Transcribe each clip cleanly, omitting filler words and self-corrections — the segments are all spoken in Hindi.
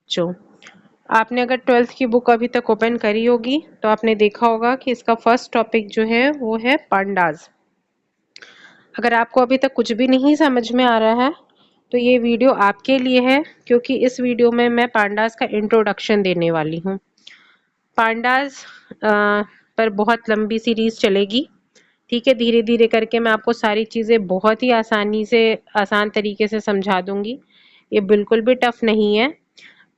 बच्चों, आपने अगर 12th की बुक अभी तक ओपन करी होगी तो आपने देखा होगा कि इसका फर्स्ट टॉपिक जो है वो है पांडास। अगर आपको अभी तक कुछ भी नहीं समझ में आ रहा है तो ये वीडियो आपके लिए है, क्योंकि इस वीडियो में मैं पांडास का इंट्रोडक्शन देने वाली हूँ। पांडास पर बहुत लंबी सीरीज चलेगी, ठीक है। धीरे धीरे करके मैं आपको सारी चीज़ें बहुत ही आसान तरीके से समझा दूंगी। ये बिल्कुल भी टफ नहीं है।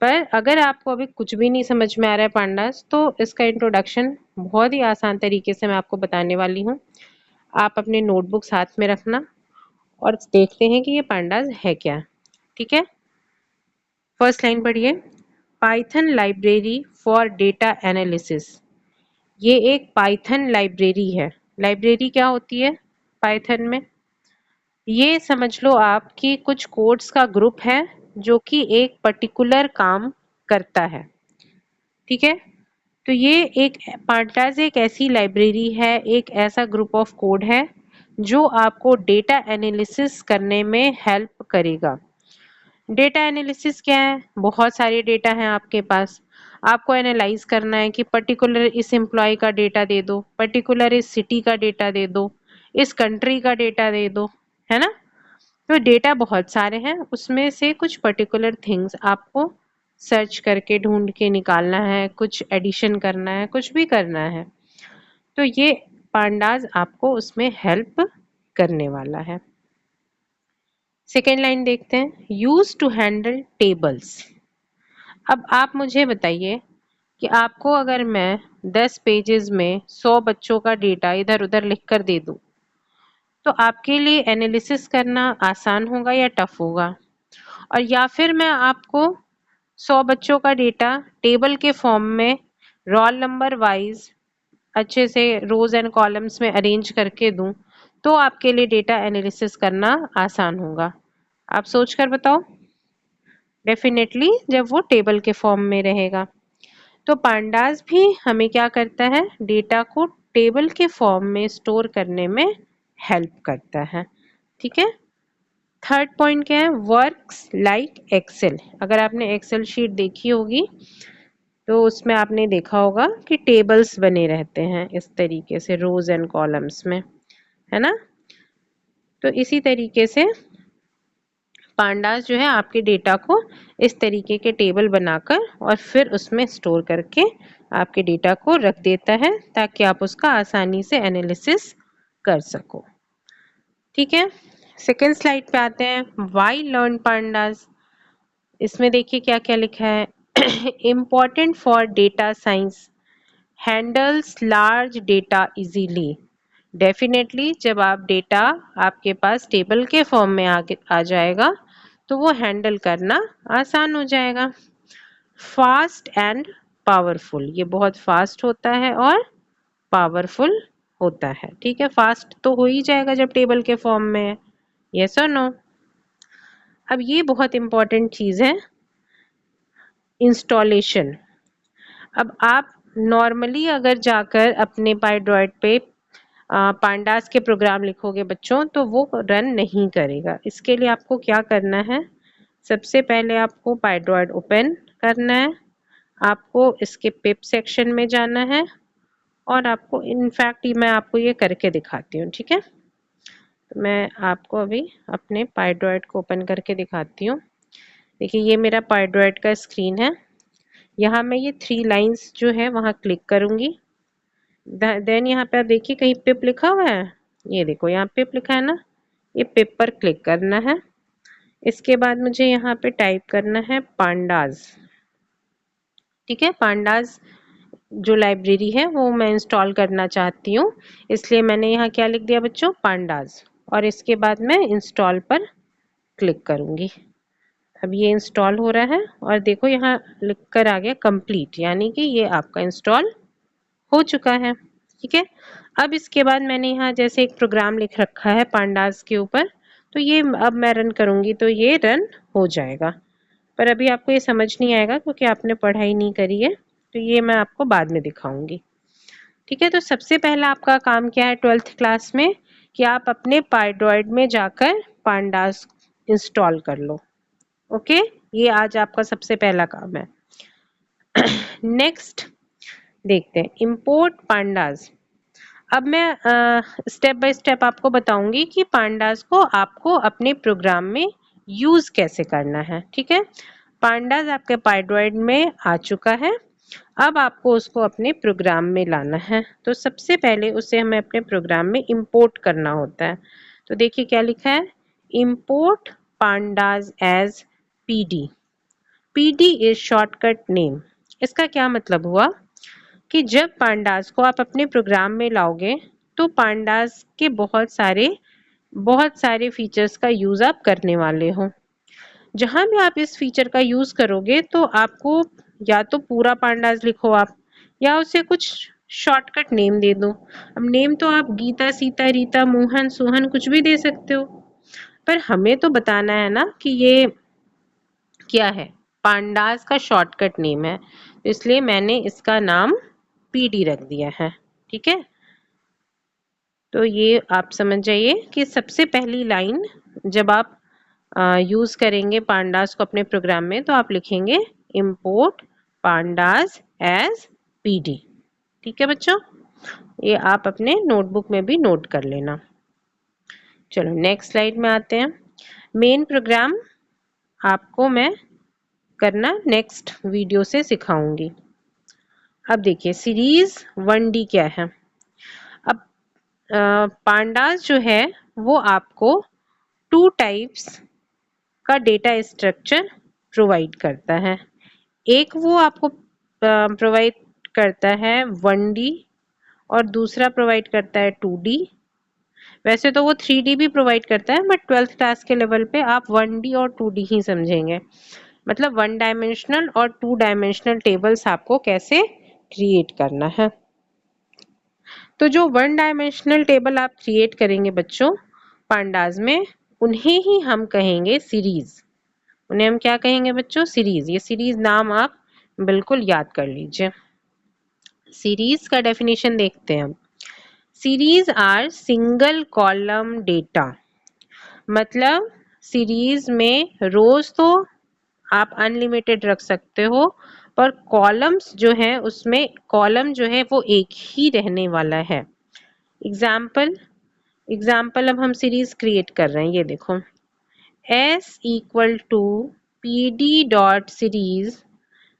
पर अगर आपको अभी कुछ भी नहीं समझ में आ रहा है पांडास, तो इसका इंट्रोडक्शन बहुत ही आसान तरीके से मैं आपको बताने वाली हूँ। आप अपने नोटबुक साथ में रखना और देखते हैं कि ये पांडास है क्या। ठीक है, फर्स्ट लाइन पढ़िए। Python library for data analysis. ये एक पाइथन लाइब्रेरी है। लाइब्रेरी क्या होती है पाइथन में? ये समझ लो आप कि कुछ कोड्स का ग्रुप है जो कि एक पर्टिकुलर काम करता है। ठीक है, तो ये एक पांडास एक ऐसी लाइब्रेरी है, एक ऐसा ग्रुप ऑफ कोड है जो आपको डेटा एनालिसिस करने में हेल्प करेगा। डेटा एनालिसिस क्या है? बहुत सारे डेटा हैं आपके पास, आपको एनालाइज करना है कि पर्टिकुलर इस एम्प्लॉय का डेटा दे दो, पर्टिकुलर इस सिटी का डेटा दे दो, इस कंट्री का डेटा दे दो, है ना। तो डेटा बहुत सारे हैं, उसमें से कुछ पर्टिकुलर थिंग्स आपको सर्च करके ढूंढ के निकालना है, कुछ एडिशन करना है, कुछ भी करना है। तो ये पांडास आपको उसमें हेल्प करने वाला है। सेकेंड लाइन देखते हैं, यूज टू हैंडल टेबल्स। अब आप मुझे बताइए कि आपको अगर मैं 10 पेजेस में 100 बच्चों का डेटा इधर उधर लिख कर दे दूं, तो आपके लिए एनालिसिस करना आसान होगा या टफ होगा? और या फिर मैं आपको 100 बच्चों का डेटा टेबल के फॉर्म में रोल नंबर वाइज अच्छे से रोज एंड कॉलम्स में अरेंज करके दूं, तो आपके लिए डेटा एनालिसिस करना आसान होगा? आप सोच कर बताओ। डेफिनेटली जब वो टेबल के फॉर्म में रहेगा। तो पांडास भी हमें क्या करता है? डेटा को टेबल के फॉर्म में स्टोर करने में हेल्प करता है। ठीक है, थर्ड पॉइंट क्या है? Works like Excel. अगर आपने एक्सेल शीट देखी होगी तो उसमें आपने देखा होगा कि टेबल्स बने रहते हैं इस तरीके से, रोज एंड कॉलम्स में, है ना। तो इसी तरीके से पांडास जो है आपके डेटा को इस तरीके के टेबल बनाकर और फिर उसमें स्टोर करके आपके डेटा को रख देता है, ताकि आप उसका आसानी से एनालिसिस कर सको। ठीक है, सेकेंड स्लाइड पे आते हैं, व्हाई लर्न पांडास। इसमें देखिए क्या क्या लिखा है। Important for data science, handles large data easily. Definitely जब आप डेटा आपके पास टेबल के फॉर्म में आ जाएगा तो वो हैंडल करना आसान हो जाएगा। फास्ट एंड पावरफुल, ये बहुत फास्ट होता है और पावरफुल होता है। ठीक है, फास्ट तो हो ही जाएगा जब टेबल के फॉर्म में है। यस और नो? अब ये बहुत इंपॉर्टेंट चीज है, इंस्टॉलेशन। अब आप नॉर्मली अगर जाकर अपने पाइड्रॉइड पे पांडास के प्रोग्राम लिखोगे बच्चों, तो वो रन नहीं करेगा। इसके लिए आपको क्या करना है? सबसे पहले आपको पाइड्रॉइड ओपन करना है, आपको इसके पिप सेक्शन में जाना है और आपको इनफैक्ट मैं आपको ये करके दिखाती हूँ। ठीक है, तो मैं आपको अभी अपने पाइड्रॉइड को ओपन करके दिखाती हूँ। देखिए ये मेरा पाइड्रॉइड का स्क्रीन है। यहाँ मैं ये 3 लाइंस जो है वहाँ क्लिक करूँगी। देन यहाँ पे आप देखिए कहीं पिप लिखा हुआ है, ये देखो यहाँ पिप लिखा है ना, ये पिप पर क्लिक करना है। इसके बाद मुझे यहाँ पे टाइप करना है पांडास। ठीक है, पांडास जो लाइब्रेरी है वो मैं इंस्टॉल करना चाहती हूँ, इसलिए मैंने यहाँ क्या लिख दिया बच्चों? पांडास। और इसके बाद मैं इंस्टॉल पर क्लिक करूँगी। अब ये इंस्टॉल हो रहा है और देखो यहाँ लिख कर आ गया कंप्लीट, यानी कि ये आपका इंस्टॉल हो चुका है। ठीक है, अब इसके बाद मैंने यहाँ जैसे एक प्रोग्राम लिख रखा है पांडास के ऊपर, तो ये अब मैं रन करूँगी तो ये रन हो जाएगा। पर अभी आपको ये समझ नहीं आएगा क्योंकि आपने पढ़ाई नहीं करी है, तो ये मैं आपको बाद में दिखाऊंगी। ठीक है, तो सबसे पहला आपका काम क्या है 12th क्लास में, कि आप अपने पाइड्रॉइड में जाकर पांडास इंस्टॉल कर लो। ओके, ये आज आपका सबसे पहला काम है। नेक्स्ट देखते हैं इंपोर्ट पांडास। अब मैं स्टेप बाय स्टेप आपको बताऊंगी कि पांडास को आपको अपने प्रोग्राम में यूज कैसे करना है। ठीक है, पांडास आपके पाइड्रॉइड में आ चुका है। अब आपको उसको अपने प्रोग्राम में लाना है। तो सबसे पहले उसे हमें अपने प्रोग्राम में इंपोर्ट करना होता है। तो देखिए क्या लिखा है, import pandas as PD. PD is shortcut name. इसका क्या मतलब हुआ कि जब पांडास को आप अपने प्रोग्राम में लाओगे तो पांडास के बहुत सारे फीचर्स का यूज आप करने वाले हो। जहां भी आप इस फीचर का यूज करोगे तो आपको या तो पूरा पांडास लिखो आप, या उसे कुछ शॉर्टकट नेम दे दो। अब नेम तो आप गीता, सीता, रीता, मोहन, सोहन कुछ भी दे सकते हो, पर हमें तो बताना है ना कि ये क्या है, पांडास का शॉर्टकट नेम है, इसलिए मैंने इसका नाम पीडी रख दिया है। ठीक है, तो ये आप समझ जाइए कि सबसे पहली लाइन जब आप यूज करेंगे पांडास को अपने प्रोग्राम में तो आप लिखेंगे इंपोर्ट पांडास एज पीडी। ठीक है बच्चों, ये आप अपने नोटबुक में भी नोट कर लेना। चलो नेक्स्ट स्लाइड में आते हैं। मेन प्रोग्राम आपको मैं करना नेक्स्ट वीडियो से सिखाऊंगी। अब देखिए सीरीज 1D क्या है। अब पांडास जो है वो आपको 2 टाइप्स का डेटा स्ट्रक्चर प्रोवाइड करता है। एक वो आपको प्रोवाइड करता है 1D और दूसरा प्रोवाइड करता है 2D। वैसे तो वो 3D भी प्रोवाइड करता है, बट 12th क्लास के लेवल पे आप 1D और 2D ही समझेंगे। मतलब 1 डायमेंशनल और 2 डायमेंशनल टेबल्स आपको कैसे क्रिएट करना है। तो जो 1 डायमेंशनल टेबल आप क्रिएट करेंगे बच्चों पांडास में, उन्हें ही हम कहेंगे सीरीज। उन्हें हम क्या कहेंगे बच्चों, सीरीज। ये सीरीज नाम आप बिल्कुल याद कर लीजिए। सीरीज का डेफिनेशन देखते हैं हम। Series are single column data. मतलब सीरीज में रोज तो आप अनलिमिटेड रख सकते हो, पर कॉलम्स जो है उसमें कॉलम जो है वो एक ही रहने वाला है। एग्जाम्पल अब हम सीरीज क्रिएट कर रहे हैं, ये देखो s equal to P D dot series,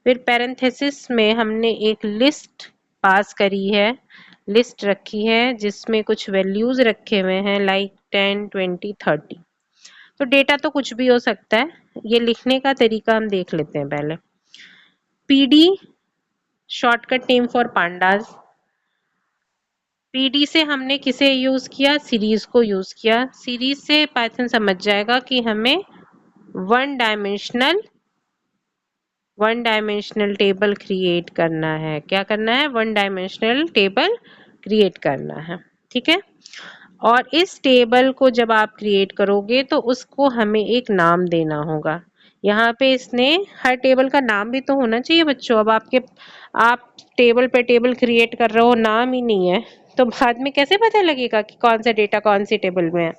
फिर पैरेंथेसिस में हमने एक लिस्ट पास करी है, लिस्ट रखी है जिसमें कुछ वैल्यूज रखे हुए हैं लाइक 10, 20, 30। तो डेटा तो कुछ भी हो सकता है। ये लिखने का तरीका हम देख लेते हैं पहले। PD shortcut name for pandas. PD से हमने किसे यूज किया, सीरीज को यूज किया। सीरीज से पाइथन समझ जाएगा कि हमें वन डायमेंशनल टेबल क्रिएट करना है। क्या करना है, 1 डायमेंशनल टेबल क्रिएट करना है। ठीक है, और इस टेबल को जब आप क्रिएट करोगे तो उसको हमें एक नाम देना होगा। यहाँ पे इसने हर टेबल का नाम भी तो होना चाहिए बच्चों। अब आप टेबल पे टेबल क्रिएट कर रहे हो, नाम ही नहीं है, तो बाद में कैसे पता लगेगा कि कौन सा डेटा कौन सी टेबल में है।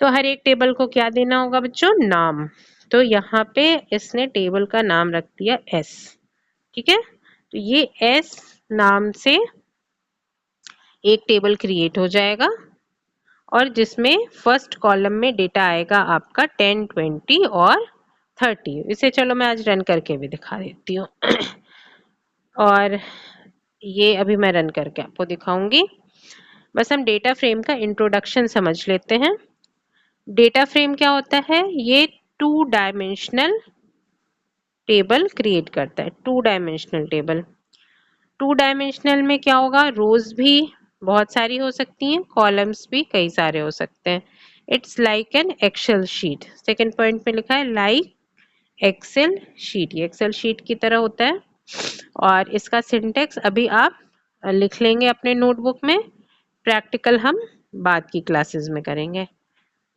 तो हर एक टेबल को क्या देना होगा बच्चों, नाम। तो यहाँ पे इसने टेबल का नाम रख दिया एस। ठीक है, तो ये एस नाम से एक टेबल क्रिएट हो जाएगा और जिसमें फर्स्ट कॉलम में डेटा आएगा आपका 10, 20 और 30। इसे चलो मैं आज रन करके भी दिखा देती हूँ। और ये अभी मैं रन करके आपको दिखाऊंगी। बस हम डेटा फ्रेम का इंट्रोडक्शन समझ लेते हैं। डेटा फ्रेम क्या होता है, ये 2 डायमेंशनल टेबल क्रिएट करता है। 2 डायमेंशनल टेबल, 2 डायमेंशनल में क्या होगा, रोज भी बहुत सारी हो सकती हैं, कॉलम्स भी कई सारे हो सकते हैं। It's like an Excel sheet. Second point में लिखा है लाइक एक्सेल शीट, ये एक्सेल शीट की तरह होता है। और इसका सिंटेक्स अभी आप लिख लेंगे अपने नोटबुक में, प्रैक्टिकल हम बाद की क्लासेस में करेंगे।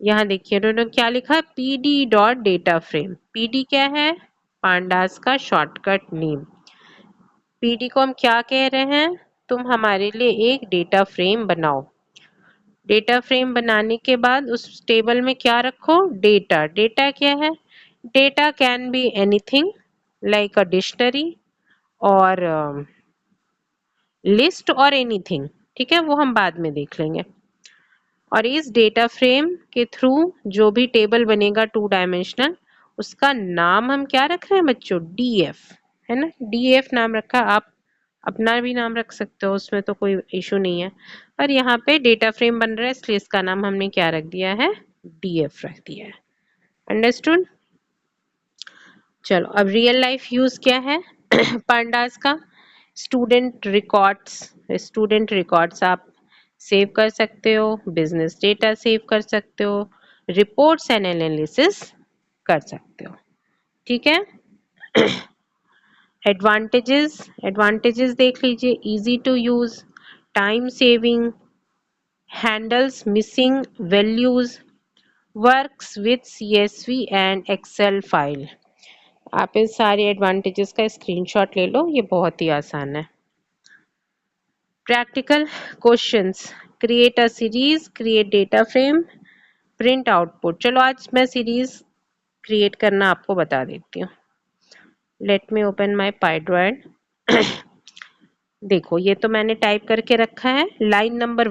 यहाँ देखिए उन्होंने क्या लिखा है, PD dot data frame. PD क्या है, पांडास का शॉर्टकट नेम। पीडी को हम क्या कह रहे हैं, तुम हमारे लिए एक डेटा फ्रेम बनाओ। डेटा फ्रेम बनाने के बाद उस टेबल में क्या रखो, डेटा। डेटा क्या है, data can be anything like a dictionary और लिस्ट और एनीथिंग, ठीक है, वो हम बाद में देख लेंगे। और इस डेटा फ्रेम के थ्रू जो भी टेबल बनेगा 2 डायमेंशनल, उसका नाम हम क्या रख रहे हैं बच्चों, डीएफ, है ना, डीएफ नाम रखा। आप अपना भी नाम रख सकते हो, उसमें तो कोई इशू नहीं है, पर यहाँ पे डेटा फ्रेम बन रहा है इसलिए इसका नाम हमने क्या रख दिया है, डीएफ रख दिया है। अंडरस्टूड। चलो अब रियल लाइफ यूज क्या है पांडास का। स्टूडेंट रिकॉर्ड्स आप सेव कर सकते हो, बिजनेस डेटा सेव कर सकते हो, रिपोर्ट्स एंड एनालिसिस कर सकते हो, ठीक है। एडवांटेजेस देख लीजिए, easy to use, time saving, handles missing values, works with CSV and Excel file. आप इन सारे एडवांटेजेस का स्क्रीनशॉट ले लो, ये बहुत ही आसान है। Practical questions, create a series, create data frame, print output. चलो आज मैं सीरीज क्रिएट करना आपको बता देती हूँ। Let me open my Pydroid. देखो ये तो मैंने टाइप करके रखा है। लाइन नंबर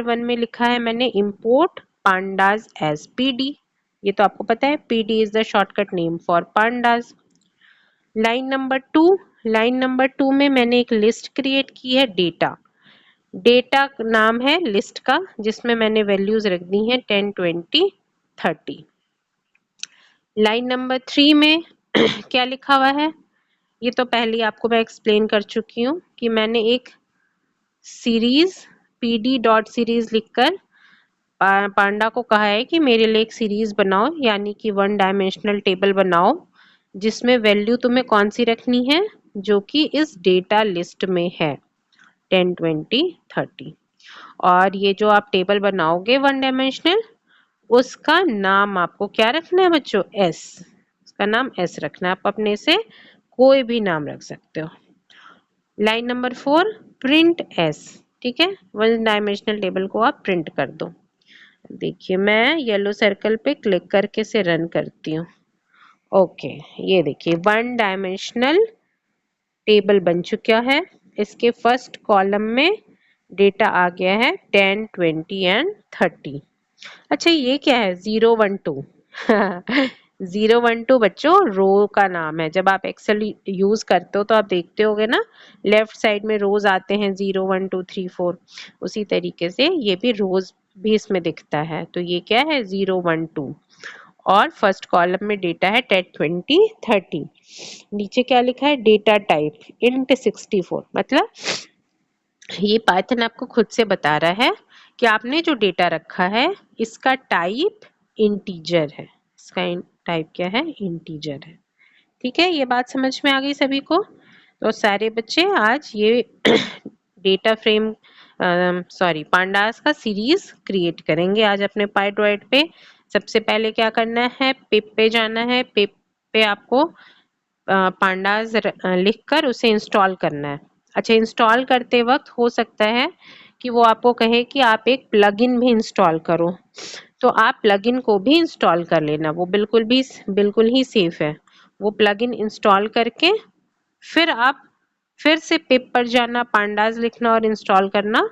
1 में लिखा है मैंने इंपोर्ट पांडास एज PD। ये तो आपको पता है PD is the shortcut name for pandas. Line number 2 में मैंने एक लिस्ट क्रिएट की है, डेटा नाम है लिस्ट का, जिसमें मैंने वैल्यूज रख दी हैं 10, 20, 30। लाइन नंबर 3 में क्या लिखा हुआ है, ये तो पहले आपको मैं एक्सप्लेन कर चुकी हूँ कि मैंने एक सीरीज PD डॉट सीरीज लिखकर पांडा को कहा है कि मेरे लिए एक सीरीज बनाओ, यानी कि 1 डायमेंशनल टेबल बनाओ, जिसमें वैल्यू तुम्हें कौन सी रखनी है, जो कि इस डेटा लिस्ट में है 10, 20, 30। और ये जो आप टेबल बनाओगे 1 डायमेंशनल, उसका नाम आपको क्या रखना है बच्चों, S। उसका नाम S रखना है, आप अपने से कोई भी नाम रख सकते हो। लाइन नंबर 4, प्रिंट S, ठीक है, 1 डायमेंशनल टेबल को आप प्रिंट कर दो। देखिए मैं येलो सर्कल पे क्लिक करके से रन करती हूँ। ओके, ये देखिए 1 डायमेंशनल टेबल बन चुका है। इसके फर्स्ट कॉलम में डेटा आ गया है 10, 20 एंड 30। अच्छा ये क्या है, 012। 012 बच्चों रो का नाम है। जब आप एक्सेल यूज करते हो तो आप देखते होगे ना, लेफ्ट साइड में रोज आते हैं 0, 1, 2, 3, 4। उसी तरीके से ये भी रोज भी इसमें दिखता है। तो ये क्या है, 012। और फर्स्ट कॉलम में डेटा है 10, 20, 30। नीचे क्या लिखा है, डेटा टाइप int 64। मतलब ये पाइथन आपको खुद से बता रहा है कि आपने जो डेटा रखा है इसका टाइप इंटीजर है। इसका टाइप क्या है, इंटीजर है। ठीक है, ये बात समझ में आ गई सभी को। तो सारे बच्चे आज ये डेटा फ्रेम पांडास का सीरीज क्रिएट करेंगे आज अपने पाइड्रॉइड पे। सबसे पहले क्या करना है, पिप पे जाना है। पिप पे आपको पांडास लिखकर उसे इंस्टॉल करना है। अच्छा, इंस्टॉल करते वक्त हो सकता है कि वो आपको कहे कि आप एक प्लगइन भी इंस्टॉल करो, तो आप प्लगइन को भी इंस्टॉल कर लेना, वो बिल्कुल ही सेफ है। वो प्लगइन इंस्टॉल करके फिर आप फिर से पिप पर जाना, पांडास लिखना और इंस्टॉल करना,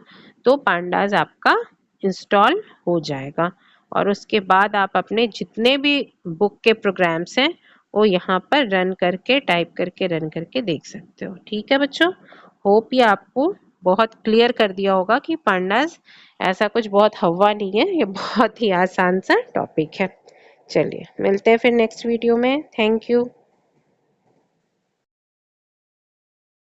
तो पांडास आपका इंस्टॉल हो जाएगा। और उसके बाद आप अपने जितने भी बुक के प्रोग्राम्स हैं वो यहाँ पर रन करके, टाइप करके रन करके देख सकते हो। ठीक है बच्चों, होप ये आपको बहुत क्लियर कर दिया होगा कि पांडास ऐसा कुछ बहुत हवा नहीं है, ये बहुत ही आसान सा टॉपिक है। चलिए मिलते हैं फिर नेक्स्ट वीडियो में। Thank you.